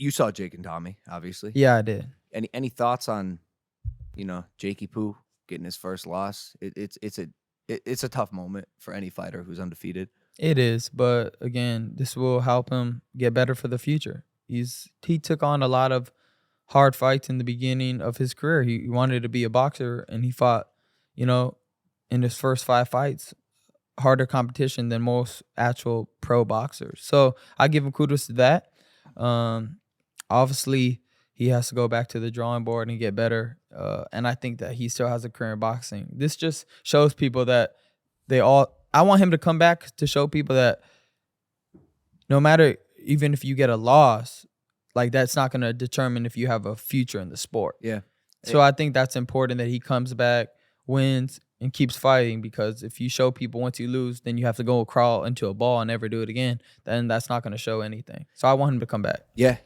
You saw Jake and Tommy, obviously. Yeah, I did. Any thoughts on, Jakey Poo getting his first loss? It's a tough moment for any fighter who's undefeated. It is, but again, this will help him get better for the future. He took on a lot of hard fights in the beginning of his career. He wanted to be a boxer, and he fought, in his first 5 fights, harder competition than most actual pro boxers. So I give him kudos to that. Obviously, he has to go back to the drawing board and get better. And I think that he still has a career in boxing. This just shows people that I want him to come back to show people that no matter, even if you get a loss, like that's not going to determine if you have a future in the sport. Yeah. So I think that's important that he comes back, wins, and keeps fighting, because if you show people once you lose, then you have to go crawl into a ball and never do it again, then that's not going to show anything. So I want him to come back. Yeah,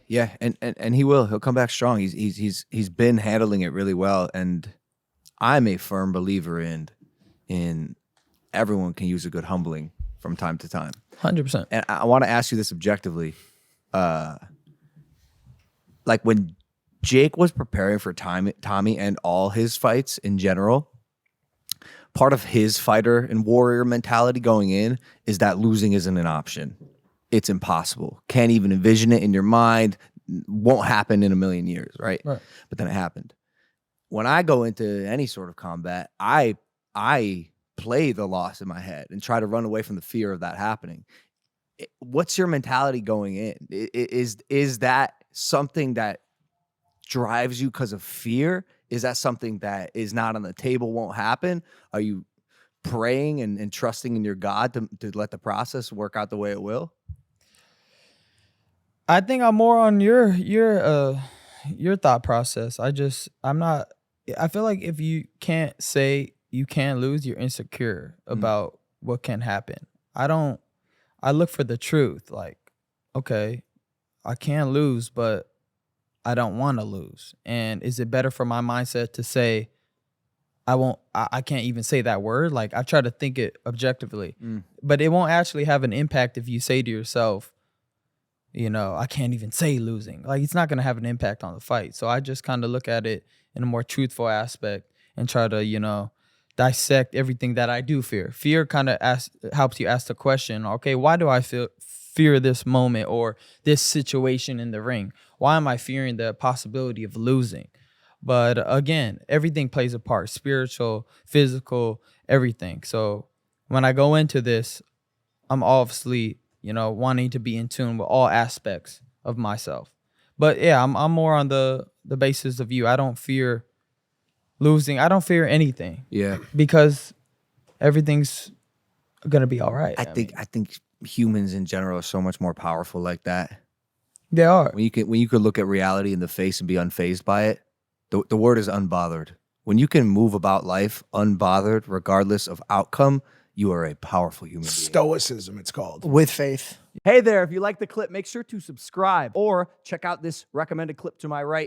and he will. He'll come back strong. He's been handling it really well, and I'm a firm believer in everyone can use a good humbling from time to time. 100%. And I want to ask you this objectively. Like when Jake was preparing for Tommy and all his fights in general, part of his fighter and warrior mentality going in is that losing isn't an option. It's impossible. Can't even envision it in your mind. Won't happen in a million years, right? But then it happened. When I go into any sort of combat, I play the loss in my head and try to run away from the fear of that happening. What's your mentality going in? Is that something that drives you because of fear? Is that something that is not on the table, won't happen? Are you praying and trusting in your God to let the process work out the way it will? I think I'm more on your thought process. I feel like if you can't say you can't lose, you're insecure about what can happen. I look for the truth. Like, okay, I can lose, but I don't want to lose. And is it better for my mindset to say, I can't even say that word? Like, I try to think it objectively, but it won't actually have an impact if you say to yourself, I can't even say losing. Like, it's not going to have an impact on the fight. So I just kind of look at it in a more truthful aspect and try to, dissect everything that I do fear. Fear kind of helps you ask the question, okay, why do I fear this moment or this situation in the ring? Why am I fearing the possibility of losing? But again, everything plays a part, spiritual, physical, everything. So when I go into this, I'm obviously, wanting to be in tune with all aspects of myself. But yeah, I'm more on the basis of you. I don't fear losing. I don't fear anything. Yeah. Because everything's gonna be all right. I think humans in general are so much more powerful like that. They are. When you could look at reality in the face and be unfazed by it, the word is unbothered. When you can move about life unbothered, regardless of outcome, you are a powerful human being. Stoicism, it's called. With faith. Hey there, if you like the clip, make sure to subscribe or check out this recommended clip to my right.